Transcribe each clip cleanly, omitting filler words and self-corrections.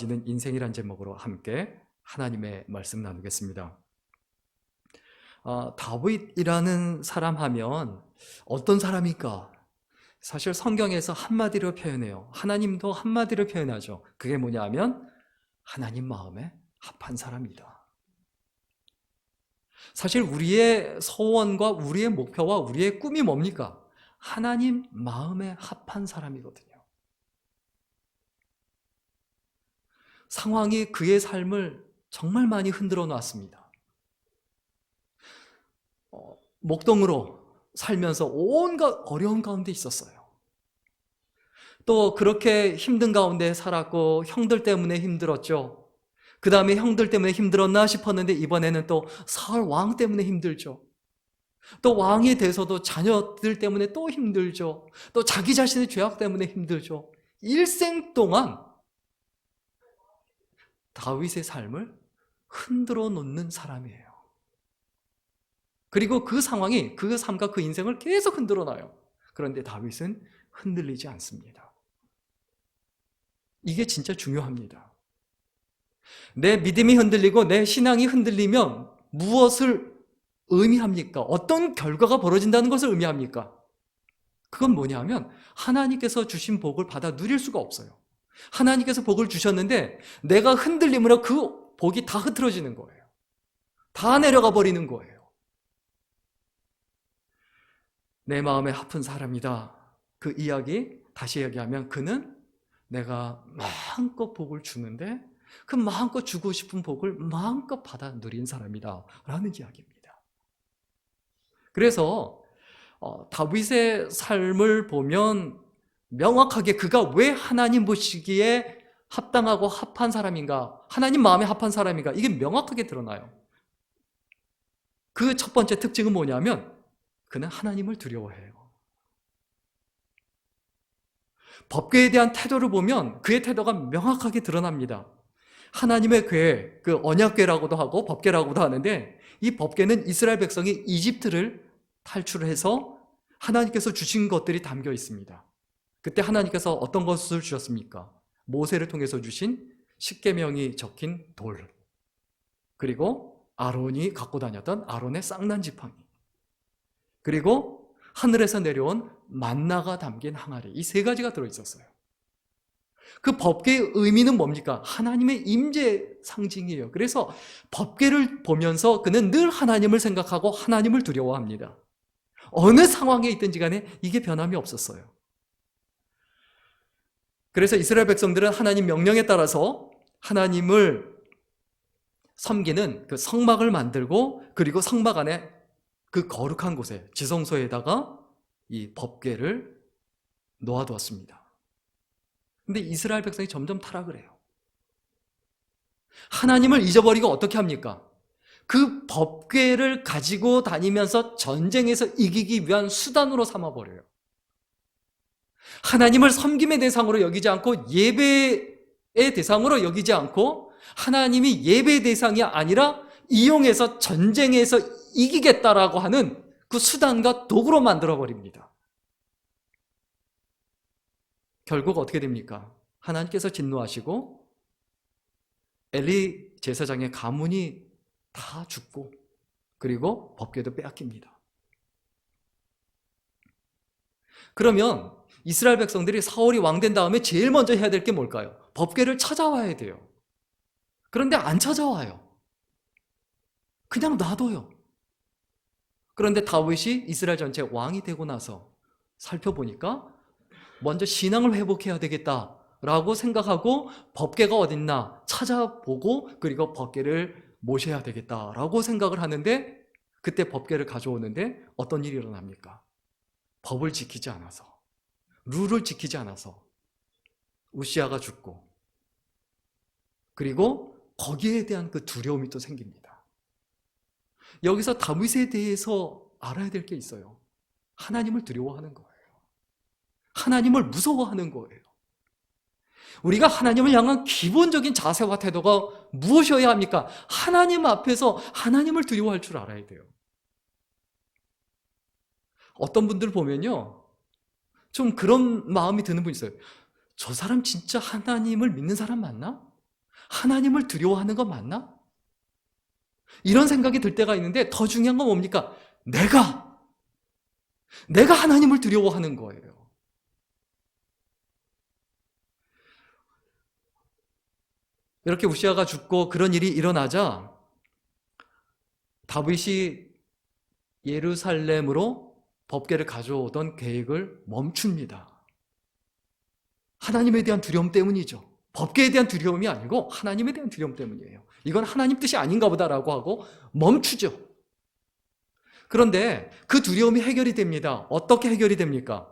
는 인생이란 제목으로 함께 하나님의 말씀 나누겠습니다. 다윗이라는 사람 하면 어떤 사람일까? 사실 성경에서 한마디로 표현해요. 하나님도 한마디로 표현하죠. 그게 뭐냐 하면 하나님 마음에 합한 사람이다. 사실 우리의 소원과 우리의 목표와 우리의 꿈이 뭡니까? 하나님 마음에 합한 사람이거든요. 상황이 그의 삶을 정말 많이 흔들어 놨습니다. 목동으로 살면서 온갖 어려운 가운데 있었어요. 또 그렇게 힘든 가운데 살았고 형들 때문에 힘들었죠. 그 다음에 형들 때문에 힘들었나 싶었는데 이번에는 또 사울 왕 때문에 힘들죠. 또 왕이 돼서도 자녀들 때문에 또 힘들죠. 또 자기 자신의 죄악 때문에 힘들죠. 일생 동안 다윗의 삶을 흔들어 놓는 사람이에요. 그리고 그 상황이 그 삶과 그 인생을 계속 흔들어 놔요. 그런데 다윗은 흔들리지 않습니다. 이게 진짜 중요합니다. 내 믿음이 흔들리고 내 신앙이 흔들리면 무엇을 의미합니까? 어떤 결과가 벌어진다는 것을 의미합니까? 그건 뭐냐 하면 하나님께서 주신 복을 받아 누릴 수가 없어요. 하나님께서 복을 주셨는데 내가 흔들림으로 그 복이 다 흐트러지는 거예요. 다 내려가 버리는 거예요. 내 마음에 합한 사람이다. 그 이야기 다시 얘기하면 그는 내가 마음껏 복을 주는데 그 마음껏 주고 싶은 복을 마음껏 받아 누린 사람이다 라는 이야기입니다. 그래서 다윗의 삶을 보면 명확하게 그가 왜 하나님 보시기에 합당하고 합한 사람인가, 하나님 마음에 합한 사람인가, 이게 명확하게 드러나요. 그 첫 번째 특징은 뭐냐면 그는 하나님을 두려워해요. 법궤에 대한 태도를 보면 그의 태도가 명확하게 드러납니다. 하나님의 궤, 그 언약궤라고도 하고 법궤라고도 하는데 이 법궤는 이스라엘 백성이 이집트를 탈출해서 하나님께서 주신 것들이 담겨 있습니다. 그때 하나님께서 어떤 것을 주셨습니까? 모세를 통해서 주신 십계명이 적힌 돌, 그리고 아론이 갖고 다녔던 아론의 쌍난 지팡이, 그리고 하늘에서 내려온 만나가 담긴 항아리, 이 세 가지가 들어있었어요. 그 법궤의 의미는 뭡니까? 하나님의 임재 상징이에요. 그래서 법궤를 보면서 그는 늘 하나님을 생각하고 하나님을 두려워합니다. 어느 상황에 있든지 간에 이게 변함이 없었어요. 그래서 이스라엘 백성들은 하나님 명령에 따라서 하나님을 섬기는 그 성막을 만들고 그리고 성막 안에 그 거룩한 곳에 지성소에다가 이 법궤를 놓아두었습니다. 근데 이스라엘 백성이 점점 타락을 해요. 하나님을 잊어버리고 어떻게 합니까? 그 법궤를 가지고 다니면서 전쟁에서 이기기 위한 수단으로 삼아버려요. 하나님을 섬김의 대상으로 여기지 않고 예배의 대상으로 여기지 않고 하나님이 예배의 대상이 아니라 이용해서 전쟁에서 이기겠다라고 하는 그 수단과 도구로 만들어버립니다. 결국 어떻게 됩니까? 하나님께서 진노하시고 엘리 제사장의 가문이 다 죽고 그리고 법궤도 빼앗깁니다. 그러면 이스라엘 백성들이 사울이 왕된 다음에 제일 먼저 해야 될 게 뭘까요? 법궤를 찾아와야 돼요. 그런데 안 찾아와요. 그냥 놔둬요. 그런데 다윗이 이스라엘 전체 왕이 되고 나서 살펴보니까 먼저 신앙을 회복해야 되겠다라고 생각하고 법궤가 어딨나 찾아보고 그리고 법궤를 모셔야 되겠다라고 생각을 하는데 그때 법궤를 가져오는데 어떤 일이 일어납니까? 법을 지키지 않아서, 룰을 지키지 않아서 우시아가 죽고 그리고 거기에 대한 그 두려움이 또 생깁니다. 여기서 다윗에 대해서 알아야 될 게 있어요. 하나님을 두려워하는 거예요. 하나님을 무서워하는 거예요. 우리가 하나님을 향한 기본적인 자세와 태도가 무엇이어야 합니까? 하나님 앞에서 하나님을 두려워할 줄 알아야 돼요. 어떤 분들 보면요, 좀 그런 마음이 드는 분 있어요. 저 사람 진짜 하나님을 믿는 사람 맞나? 하나님을 두려워하는 건 맞나? 이런 생각이 들 때가 있는데 더 중요한 건 뭡니까? 내가 하나님을 두려워하는 거예요. 이렇게 우시아가 죽고 그런 일이 일어나자 다윗이 예루살렘으로 법궤를 가져오던 계획을 멈춥니다. 하나님에 대한 두려움 때문이죠. 법궤에 대한 두려움이 아니고 하나님에 대한 두려움 때문이에요. 이건 하나님 뜻이 아닌가 보다라고 하고 멈추죠. 그런데 그 두려움이 해결이 됩니다. 어떻게 해결이 됩니까?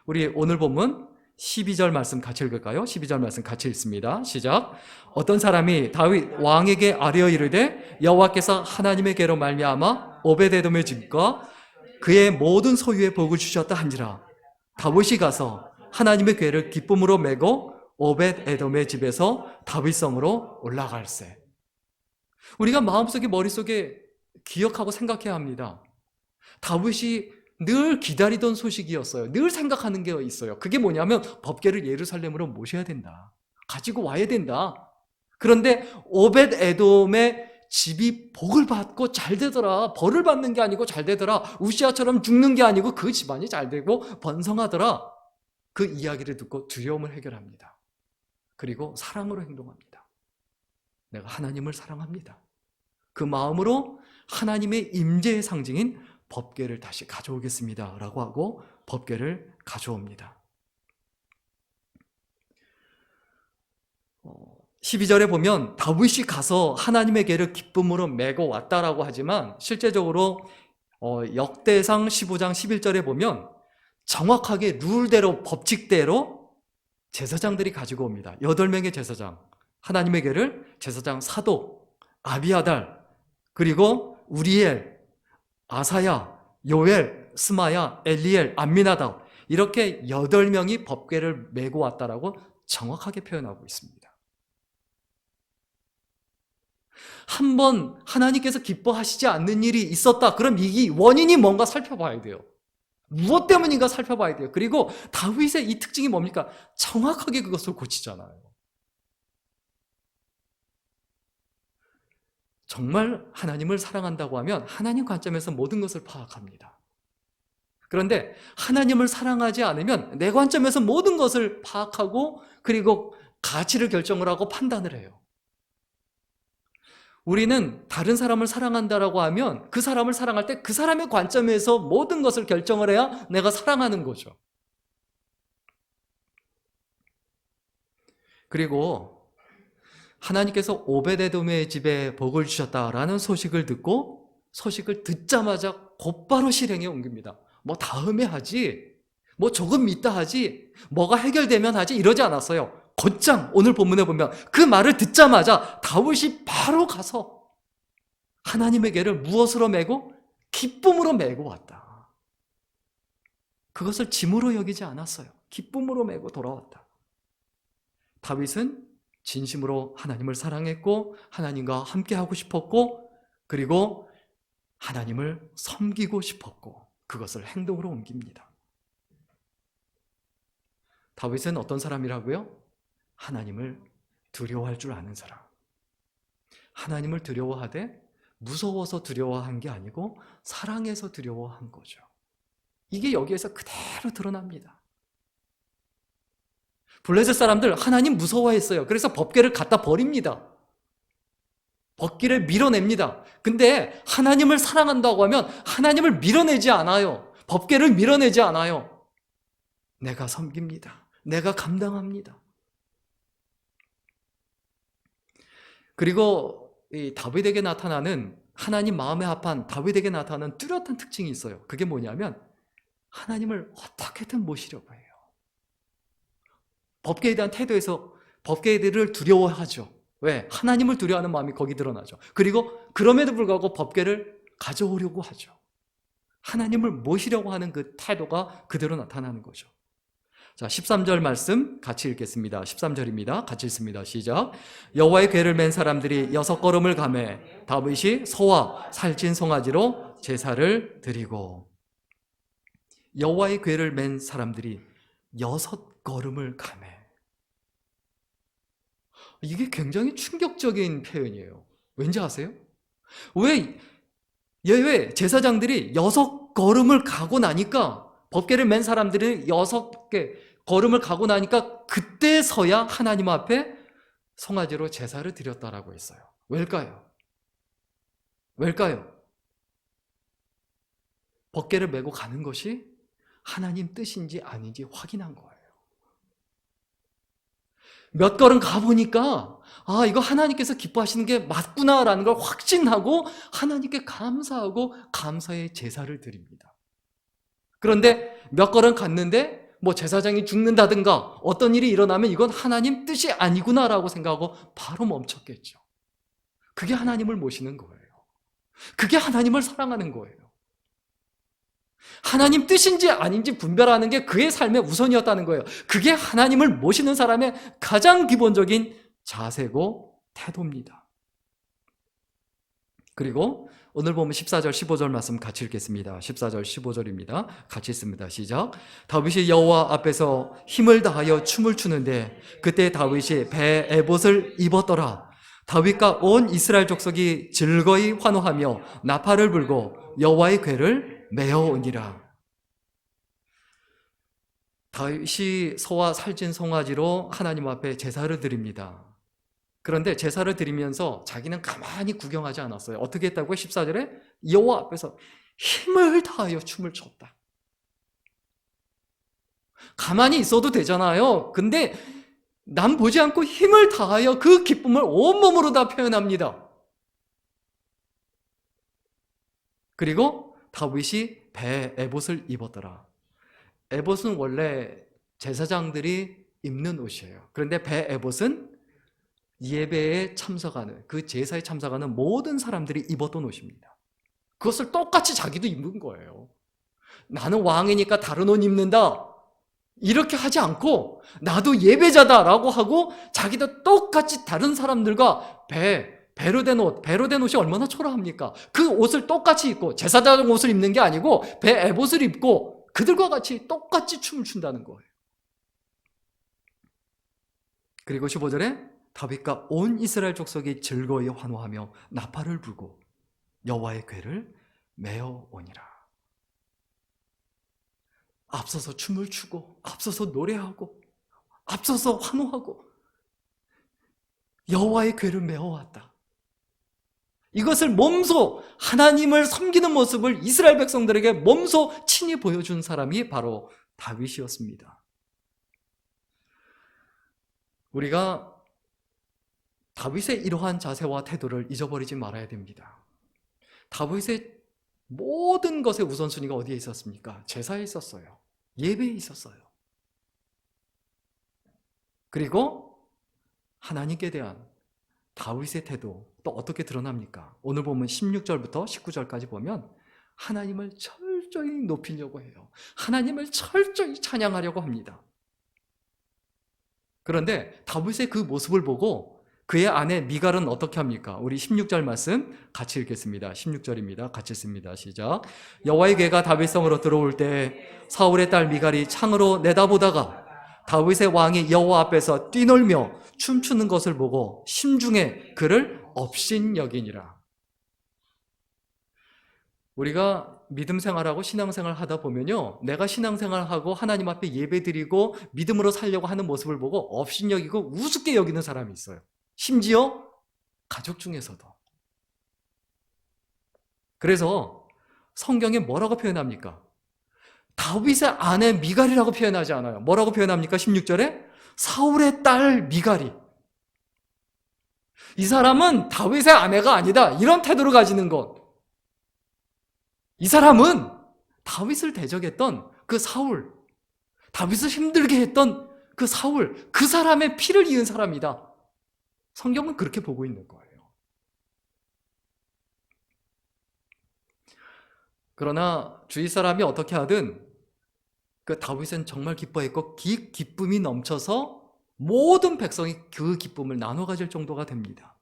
우리 오늘 본문 12절 말씀 같이 읽을까요? 12절 말씀 같이 읽습니다. 시작. 어떤 사람이 다윗 왕에게 아뢰어 이르되 여호와께서 하나님의 계로 말미암아 오벳에돔의 집과 그의 모든 소유에 복을 주셨다 한지라. 다윗이 가서 하나님의 궤를 기쁨으로 메고 오벳에돔의 집에서 다윗성으로 올라갈세. 우리가 마음속에 머릿속에 기억하고 생각해야 합니다. 다윗이 늘 기다리던 소식이었어요. 늘 생각하는 게 있어요. 그게 뭐냐면 법궤를 예루살렘으로 모셔야 된다. 가지고 와야 된다. 그런데 오벳에돔의 집이 복을 받고 잘 되더라. 벌을 받는 게 아니고 잘 되더라. 우시아처럼 죽는 게 아니고 그 집안이 잘 되고 번성하더라. 그 이야기를 듣고 두려움을 해결합니다. 그리고 사랑으로 행동합니다. 내가 하나님을 사랑합니다. 그 마음으로 하나님의 임재의 상징인 법궤를 다시 가져오겠습니다 라고 하고 법궤를 가져옵니다. 12절에 보면 다윗이 가서 하나님의 궤를 기쁨으로 메고 왔다라고 하지만 실제적으로 역대상 15장 11절에 보면 정확하게 룰대로 법칙대로 제사장들이 가지고 옵니다. 8명의 제사장, 하나님의 궤를 제사장 사독, 아비아달, 그리고 우리엘, 아사야, 요엘, 스마야, 엘리엘, 암미나답 이렇게 8명이 법궤를 메고 왔다라고 정확하게 표현하고 있습니다. 한번 하나님께서 기뻐하시지 않는 일이 있었다. 그럼 이 원인이 뭔가 살펴봐야 돼요. 무엇 때문인가 살펴봐야 돼요. 그리고 다윗의 이 특징이 뭡니까? 정확하게 그것을 고치잖아요. 정말 하나님을 사랑한다고 하면 하나님 관점에서 모든 것을 파악합니다. 그런데 하나님을 사랑하지 않으면 내 관점에서 모든 것을 파악하고 그리고 가치를 결정을 하고 판단을 해요. 우리는 다른 사람을 사랑한다라고 하면 그 사람을 사랑할 때 그 사람의 관점에서 모든 것을 결정을 해야 내가 사랑하는 거죠. 그리고 하나님께서 오벳에돔의 집에 복을 주셨다라는 소식을 듣고 소식을 듣자마자 곧바로 실행에 옮깁니다. 뭐 다음에 하지, 뭐 조금 있다 하지, 뭐가 해결되면 하지 이러지 않았어요. 곧장 오늘 본문에 보면 그 말을 듣자마자 다윗이 바로 가서 하나님의 궤를 무엇으로 메고? 기쁨으로 메고 왔다. 그것을 짐으로 여기지 않았어요. 기쁨으로 메고 돌아왔다. 다윗은 진심으로 하나님을 사랑했고 하나님과 함께하고 싶었고 그리고 하나님을 섬기고 싶었고 그것을 행동으로 옮깁니다. 다윗은 어떤 사람이라고요? 하나님을 두려워할 줄 아는 사람. 하나님을 두려워하되 무서워서 두려워한 게 아니고 사랑해서 두려워한 거죠. 이게 여기에서 그대로 드러납니다. 블레셋 사람들 하나님 무서워했어요. 그래서 법궤를 갖다 버립니다. 법궤를 밀어냅니다. 근데 하나님을 사랑한다고 하면 하나님을 밀어내지 않아요. 법궤를 밀어내지 않아요. 내가 섬깁니다. 내가 감당합니다. 그리고 이 다윗에게 나타나는 하나님 마음에 합한 다윗에게 나타나는 뚜렷한 특징이 있어요. 그게 뭐냐면 하나님을 어떻게든 모시려고 해요. 법궤에 대한 태도에서 법궤를 두려워하죠. 왜? 하나님을 두려워하는 마음이 거기 드러나죠. 그리고 그럼에도 불구하고 법궤를 가져오려고 하죠. 하나님을 모시려고 하는 그 태도가 그대로 나타나는 거죠. 자, 13절 말씀 같이 읽겠습니다. 13절입니다. 같이 읽습니다. 시작. 여호와의 궤를 맨 사람들이 6걸음을 가매 다윗이 소와 살찐 송아지로 제사를 드리고. 여호와의 궤를 맨 사람들이 6걸음을 가매. 이게 굉장히 충격적인 표현이에요. 왠지 아세요? 왜 예외 제사장들이 6걸음을 가고 나니까, 법궤를 맨 사람들이 6개 걸음을 가고 나니까 그때서야 하나님 앞에 송아지로 제사를 드렸다라고 했어요. 왜일까요? 왜일까요? 법궤를 메고 가는 것이 하나님 뜻인지 아닌지 확인한 거예요. 몇 걸음 가보니까 이거 하나님께서 기뻐하시는 게 맞구나라는 걸 확신하고 하나님께 감사하고 감사의 제사를 드립니다. 그런데 몇 걸음 갔는데 뭐 제사장이 죽는다든가 어떤 일이 일어나면 이건 하나님 뜻이 아니구나라고 생각하고 바로 멈췄겠죠. 그게 하나님을 모시는 거예요. 그게 하나님을 사랑하는 거예요. 하나님 뜻인지 아닌지 분별하는 게 그의 삶의 우선이었다는 거예요. 그게 하나님을 모시는 사람의 가장 기본적인 자세고 태도입니다. 그리고 오늘 보면 14절 15절 말씀 같이 읽겠습니다. 14절 15절입니다. 같이 읽습니다. 시작. 다윗이 여호와 앞에서 힘을 다하여 춤을 추는데 그때 다윗이 배 에봇을 입었더라. 다윗과 온 이스라엘 족속이 즐거이 환호하며 나팔을 불고 여호와의 궤를 메어오니라. 다윗이 소와 살찐 송아지로 하나님 앞에 제사를 드립니다. 그런데 제사를 드리면서 자기는 가만히 구경하지 않았어요. 어떻게 했다고요? 14절에 여호와 앞에서 힘을 다하여 춤을 췄다. 가만히 있어도 되잖아요. 근데 남 보지 않고 힘을 다하여 그 기쁨을 온몸으로 다 표현합니다. 그리고 다윗이 배 에봇을 입었더라. 에봇은 원래 제사장들이 입는 옷이에요. 그런데 배 에봇은 예배에 참석하는, 그 제사에 참석하는 모든 사람들이 입었던 옷입니다. 그것을 똑같이 자기도 입는 거예요. 나는 왕이니까 다른 옷 입는다 이렇게 하지 않고 나도 예배자다라고 하고 자기도 똑같이 다른 사람들과 배로 된 옷이 얼마나 초라합니까? 그 옷을 똑같이 입고, 제사장 옷을 입는 게 아니고 배 에봇을 입고 그들과 같이 똑같이 춤을 춘다는 거예요. 그리고 15절에 다윗과 온 이스라엘 족속이 즐거이 환호하며 나팔을 불고 여호와의 궤를 메어오니라. 앞서서 춤을 추고, 앞서서 노래하고, 앞서서 환호하고 여호와의 궤를 메어왔다. 이것을 몸소 하나님을 섬기는 모습을 이스라엘 백성들에게 몸소 친히 보여준 사람이 바로 다윗이었습니다. 우리가 다윗의 이러한 자세와 태도를 잊어버리지 말아야 됩니다. 다윗의 모든 것의 우선순위가 어디에 있었습니까? 제사에 있었어요. 예배에 있었어요. 그리고 하나님께 대한 다윗의 태도 또 어떻게 드러납니까? 오늘 보면 16절부터 19절까지 보면 하나님을 철저히 높이려고 해요. 하나님을 철저히 찬양하려고 합니다. 그런데 다윗의 그 모습을 보고 그의 아내 미갈은 어떻게 합니까? 우리 16절 말씀 같이 읽겠습니다. 16절입니다. 같이 읽습니다. 시작. 여호와의 궤가 다윗성으로 들어올 때 사울의 딸 미갈이 창으로 내다보다가 다윗의 왕이 여호와 앞에서 뛰놀며 춤추는 것을 보고 심중에 그를 업신여기니라. 우리가 믿음 생활하고 신앙생활 하다 보면요, 내가 신앙생활하고 하나님 앞에 예배드리고 믿음으로 살려고 하는 모습을 보고 업신여기고 우습게 여기는 사람이 있어요. 심지어 가족 중에서도. 그래서 성경에 뭐라고 표현합니까? 다윗의 아내 미갈이라고 표현하지 않아요. 뭐라고 표현합니까? 16절에 사울의 딸 미갈이. 이 사람은 다윗의 아내가 아니다, 이런 태도를 가지는 것. 이 사람은 다윗을 대적했던 그 사울, 다윗을 힘들게 했던 그 사울, 그 사람의 피를 이은 사람이다. 성경은 그렇게 보고 있는 거예요. 그러나 주위 사람이 어떻게 하든 그 다윗은 정말 기뻐했고 기쁨이 넘쳐서 모든 백성이 그 기쁨을 나눠 가질 정도가 됩니다.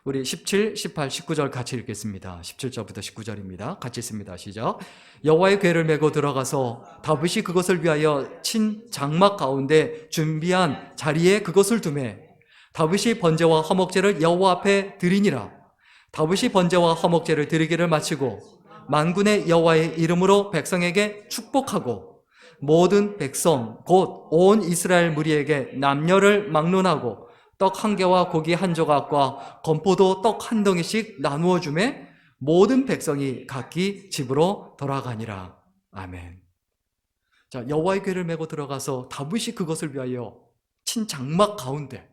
우리 17, 18, 19절 같이 읽겠습니다. 17절부터 19절입니다. 같이 읽습니다. 시작. 여호와의 궤를 메고 들어가서 다윗이 그것을 위하여 친 장막 가운데 준비한 자리에 그것을 두매 다윗이 번제와 화목제를 여호와 앞에 드리니라. 다윗이 번제와 화목제를 드리기를 마치고 만군의 여호와의 이름으로 백성에게 축복하고 모든 백성 곧 온 이스라엘 무리에게 남녀를 막론하고 떡 한 개와 고기 한 조각과 건포도 떡 한 덩이씩 나누어 주매 모든 백성이 각기 집으로 돌아가니라. 아멘. 자, 여호와의 궤를 메고 들어가서 다윗이 그것을 위하여 친 장막 가운데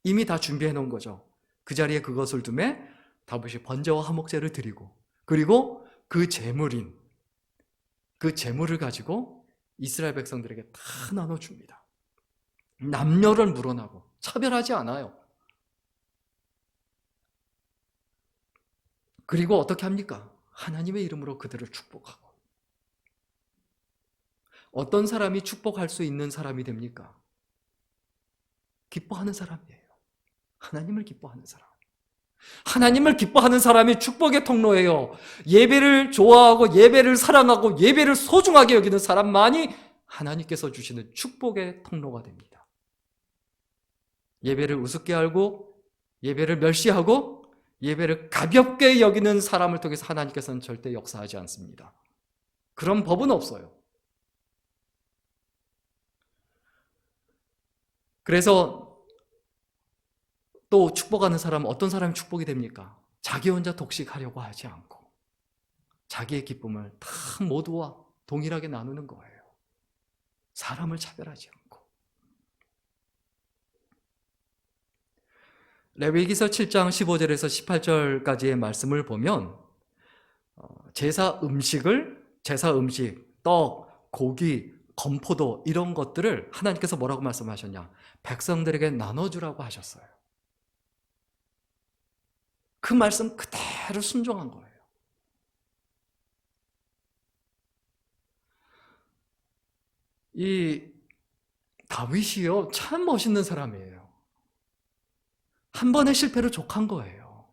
이미 다 준비해 놓은 거죠. 그 자리에 그것을 두매 다윗이 번제와 화목제를 드리고 그리고 그 제물을 가지고 이스라엘 백성들에게 다 나눠줍니다. 남녀를 물어나고 차별하지 않아요. 그리고 어떻게 합니까? 하나님의 이름으로 그들을 축복하고. 어떤 사람이 축복할 수 있는 사람이 됩니까? 기뻐하는 사람이에요. 하나님을 기뻐하는 사람. 하나님을 기뻐하는 사람이 축복의 통로예요. 예배를 좋아하고 예배를 사랑하고 예배를 소중하게 여기는 사람만이 하나님께서 주시는 축복의 통로가 됩니다. 예배를 우습게 알고 예배를 멸시하고 예배를 가볍게 여기는 사람을 통해서 하나님께서는 절대 역사하지 않습니다. 그런 법은 없어요. 그래서 또 축복하는 사람은 어떤 사람이 축복이 됩니까? 자기 혼자 독식하려고 하지 않고 자기의 기쁨을 다 모두와 동일하게 나누는 거예요. 사람을 차별하지 않고. 레위기서 7장 15절에서 18절까지의 말씀을 보면 제사 음식, 떡, 고기, 건포도 이런 것들을 하나님께서 뭐라고 말씀하셨냐? 백성들에게 나눠주라고 하셨어요. 그 말씀 그대로 순종한 거예요. 이 다윗이요, 참 멋있는 사람이에요. 한 번의 실패로 족한 거예요.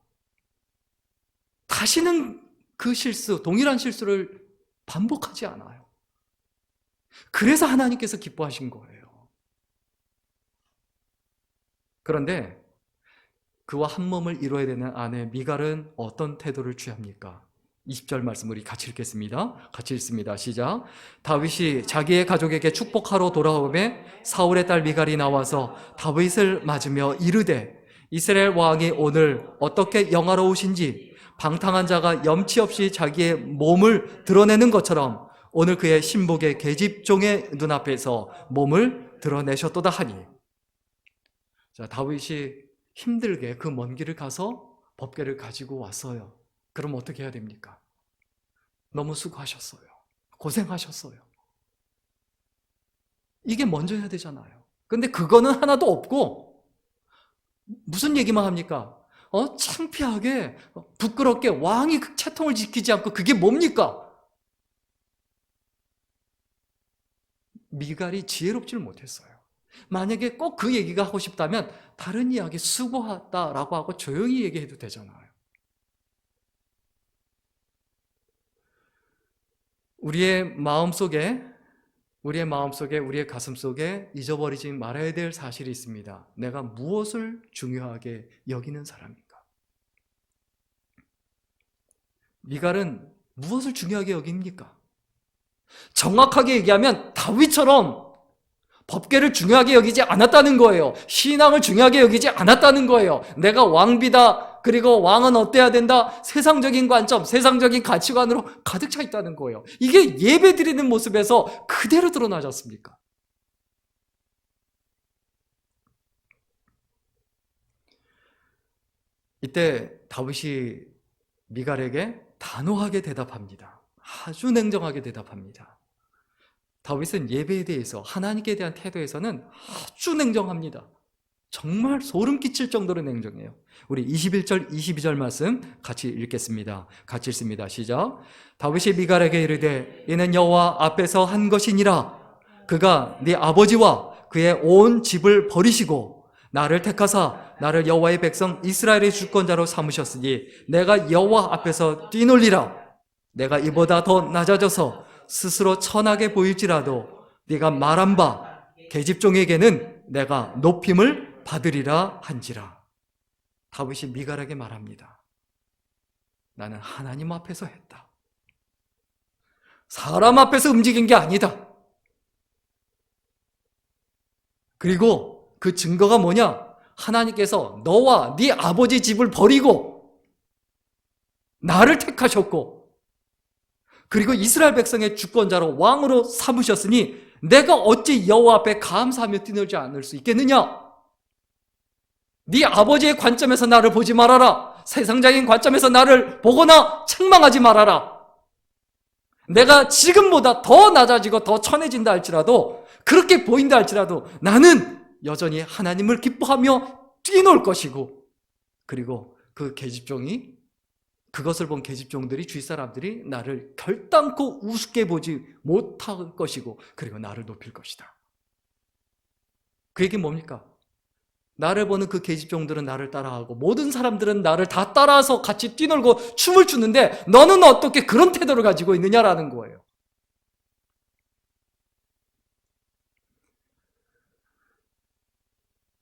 다시는 그 실수, 동일한 실수를 반복하지 않아요. 그래서 하나님께서 기뻐하신 거예요. 그런데 그와 한 몸을 이루어야 되는 아내 미갈은 어떤 태도를 취합니까? 20절 말씀 우리 같이 읽겠습니다. 같이 읽습니다. 시작. 다윗이 자기의 가족에게 축복하러 돌아오매 사울의 딸 미갈이 나와서 다윗을 맞으며 이르되 이스라엘 왕이 오늘 어떻게 영화로우신지 방탕한 자가 염치 없이 자기의 몸을 드러내는 것처럼 오늘 그의 신복의 계집종의 눈앞에서 몸을 드러내셨도다 하니. 자, 다윗이 힘들게 그 먼 길을 가서 법궤를 가지고 왔어요. 그럼 어떻게 해야 됩니까? 너무 수고하셨어요. 고생하셨어요. 이게 먼저 해야 되잖아요. 근데 그거는 하나도 없고 무슨 얘기만 합니까? 창피하게 부끄럽게 왕이 그 채통을 지키지 않고 그게 뭡니까? 미갈이 지혜롭지를 못했어요. 만약에 꼭 그 얘기가 하고 싶다면 다른 이야기 수고하다라고 하고 조용히 얘기해도 되잖아요. 우리의 마음속에, 우리의 가슴속에 잊어버리지 말아야 될 사실이 있습니다. 내가 무엇을 중요하게 여기는 사람인가? 미갈은 무엇을 중요하게 여깁니까? 정확하게 얘기하면 다윗처럼 법궤를 중요하게 여기지 않았다는 거예요. 신앙을 중요하게 여기지 않았다는 거예요. 내가 왕비다. 그리고 왕은 어때야 된다. 세상적인 관점, 세상적인 가치관으로 가득 차 있다는 거예요. 이게 예배 드리는 모습에서 그대로 드러나지 않습니까? 이때 다윗이 미갈에게 단호하게 대답합니다. 아주 냉정하게 대답합니다. 다윗은 예배에 대해서, 하나님께 대한 태도에서는 아주 냉정합니다. 정말 소름 끼칠 정도로 냉정해요. 우리 21절, 22절 말씀 같이 읽겠습니다. 같이 읽습니다. 시작. 다윗이 미갈에게 이르되 이는 여호와 앞에서 한 것이니라. 그가 네 아버지와 그의 온 집을 버리시고 나를 택하사 나를 여호와의 백성 이스라엘의 주권자로 삼으셨으니 내가 여호와 앞에서 뛰놀리라. 내가 이보다 더 낮아져서 스스로 천하게 보일지라도 네가 말한 바 계집종에게는 내가 높임을 받으리라 한지라. 다윗이 미갈에게 말합니다. 나는 하나님 앞에서 했다. 사람 앞에서 움직인 게 아니다. 그리고 그 증거가 뭐냐? 하나님께서 너와 네 아버지 집을 버리고 나를 택하셨고, 그리고 이스라엘 백성의 주권자로 왕으로 삼으셨으니 내가 어찌 여호와 앞에 감사하며 뛰놀지 않을 수 있겠느냐? 네 아버지의 관점에서 나를 보지 말아라. 세상적인 관점에서 나를 보거나 책망하지 말아라. 내가 지금보다 더 낮아지고 더 천해진다 할지라도, 그렇게 보인다 할지라도 나는 여전히 하나님을 기뻐하며 뛰놀 것이고, 그리고 그 계집종이, 그것을 본 계집종들이, 주위 사람들이 나를 결단코 우습게 보지 못할 것이고, 그리고 나를 높일 것이다. 그 얘기는 뭡니까? 나를 보는 그 계집종들은 나를 따라하고 모든 사람들은 나를 다 따라서 같이 뛰놀고 춤을 추는데 너는 어떻게 그런 태도를 가지고 있느냐라는 거예요.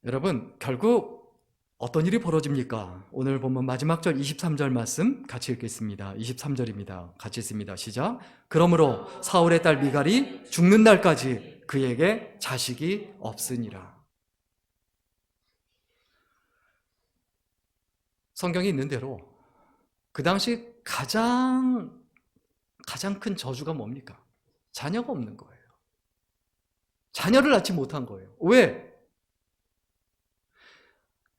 여러분, 결국 어떤 일이 벌어집니까? 오늘 보면 마지막 절 23절 말씀 같이 읽겠습니다. 23절입니다. 같이 읽습니다. 시작. 그러므로 사울의 딸 미갈이 죽는 날까지 그에게 자식이 없으니라. 성경에 있는 대로 그 당시 가장 큰 저주가 뭡니까? 자녀가 없는 거예요. 자녀를 낳지 못한 거예요. 왜?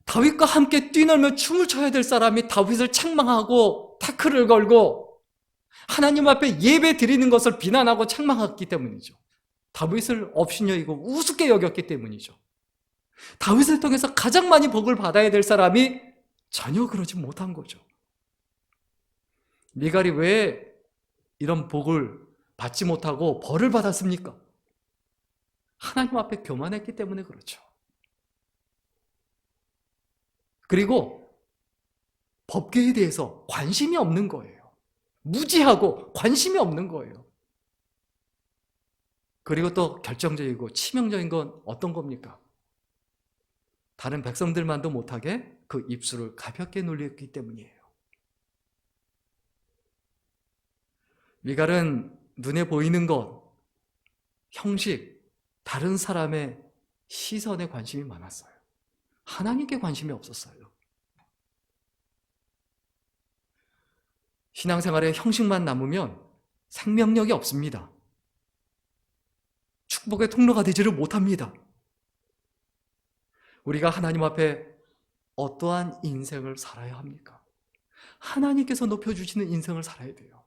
다윗과 함께 뛰놀며 춤을 춰야 될 사람이 다윗을 책망하고 태클을 걸고 하나님 앞에 예배 드리는 것을 비난하고 책망했기 때문이죠. 다윗을 업신여기고 우습게 여겼기 때문이죠. 다윗을 통해서 가장 많이 복을 받아야 될 사람이 전혀 그러지 못한 거죠. 미갈이 왜 이런 복을 받지 못하고 벌을 받았습니까? 하나님 앞에 교만했기 때문에 그렇죠. 그리고 법궤에 대해서 관심이 없는 거예요. 무지하고 관심이 없는 거예요. 그리고 또 결정적이고 치명적인 건 어떤 겁니까? 다른 백성들만도 못하게 그 입술을 가볍게 놀렸기 때문이에요. 미갈은 눈에 보이는 것, 형식, 다른 사람의 시선에 관심이 많았어요. 하나님께 관심이 없었어요. 신앙생활에 형식만 남으면 생명력이 없습니다. 축복의 통로가 되지를 못합니다. 우리가 하나님 앞에 어떠한 인생을 살아야 합니까? 하나님께서 높여주시는 인생을 살아야 돼요.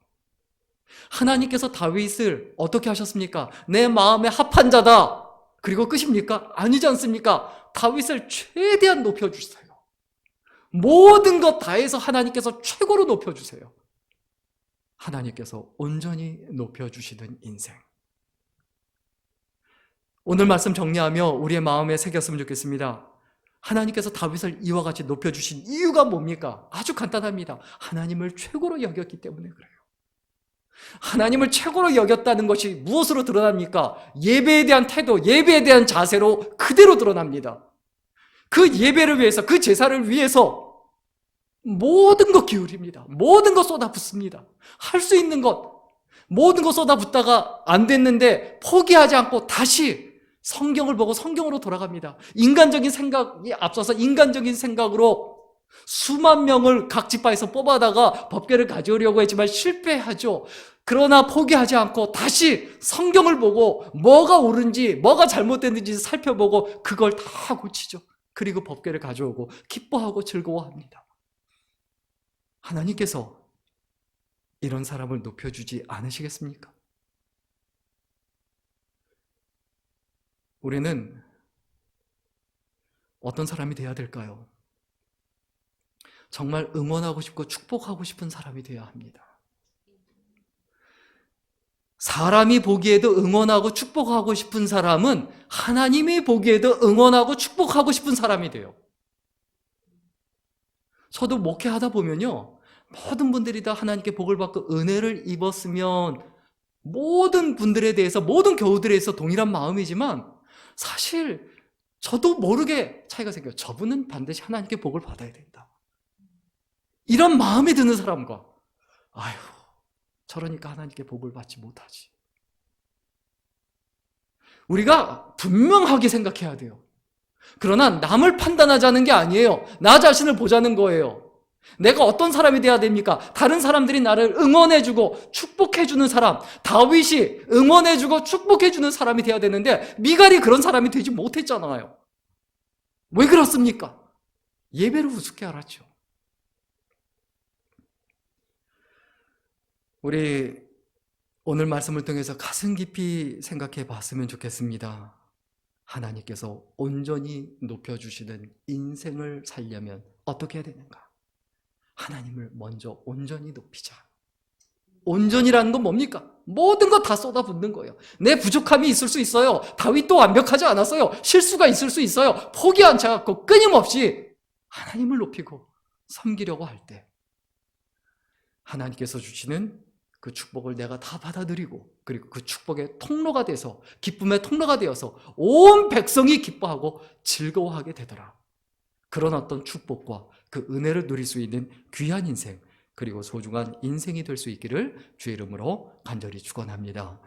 하나님께서 다윗을 어떻게 하셨습니까? 내 마음에 합한 자다. 그리고 끝입니까? 아니지 않습니까? 다윗을 최대한 높여주세요. 모든 것 다해서 하나님께서 최고로 높여주세요. 하나님께서 온전히 높여주시는 인생. 오늘 말씀 정리하며 우리의 마음에 새겼으면 좋겠습니다. 하나님께서 다윗을 이와 같이 높여주신 이유가 뭡니까? 아주 간단합니다. 하나님을 최고로 여겼기 때문에 그래요. 하나님을 최고로 여겼다는 것이 무엇으로 드러납니까? 예배에 대한 태도, 예배에 대한 자세로 그대로 드러납니다. 그 예배를 위해서, 그 제사를 위해서 모든 것 기울입니다. 모든 것 쏟아붓습니다. 할 수 있는 것, 모든 것 쏟아붓다가 안 됐는데 포기하지 않고 다시 성경을 보고 성경으로 돌아갑니다. 인간적인 생각이 앞서서 인간적인 생각으로 수만 명을 각 지파에서 뽑아다가 법궤를 가져오려고 했지만 실패하죠. 그러나 포기하지 않고 다시 성경을 보고 뭐가 옳은지 뭐가 잘못됐는지 살펴보고 그걸 다 고치죠. 그리고 법궤를 가져오고 기뻐하고 즐거워합니다. 하나님께서 이런 사람을 높여주지 않으시겠습니까? 우리는 어떤 사람이 돼야 될까요? 정말 응원하고 싶고 축복하고 싶은 사람이 돼야 합니다. 사람이 보기에도 응원하고 축복하고 싶은 사람은 하나님이 보기에도 응원하고 축복하고 싶은 사람이 돼요. 저도 목회하다 보면요, 모든 분들이 다 하나님께 복을 받고 은혜를 입었으면 모든 분들에 대해서, 모든 교우들에 대해서 동일한 마음이지만 사실 저도 모르게 차이가 생겨요. 저분은 반드시 하나님께 복을 받아야 된다. 이런 마음이 드는 사람과 아휴 저러니까 하나님께 복을 받지 못하지. 우리가 분명하게 생각해야 돼요. 그러나 남을 판단하자는 게 아니에요. 나 자신을 보자는 거예요. 내가 어떤 사람이 돼야 됩니까? 다른 사람들이 나를 응원해주고 축복해주는 사람, 다윗이 응원해주고 축복해주는 사람이 돼야 되는데 미갈이 그런 사람이 되지 못했잖아요. 왜 그렇습니까? 예배를 우습게 알았죠. 우리 오늘 말씀을 통해서 가슴 깊이 생각해 봤으면 좋겠습니다. 하나님께서 온전히 높여주시는 인생을 살려면 어떻게 해야 되는가? 하나님을 먼저 온전히 높이자. 온전이라는 건 뭡니까? 모든 거 다 쏟아붓는 거예요. 내 부족함이 있을 수 있어요. 다윗도 완벽하지 않았어요. 실수가 있을 수 있어요. 포기하지 않고 끊임없이 하나님을 높이고 섬기려고 할 때 하나님께서 주시는 그 축복을 내가 다 받아들이고 그리고 그 축복의 통로가 돼서 기쁨의 통로가 되어서 온 백성이 기뻐하고 즐거워하게 되더라. 그런 어떤 축복과 그 은혜를 누릴 수 있는 귀한 인생 그리고 소중한 인생이 될 수 있기를 주의 이름으로 간절히 축원합니다.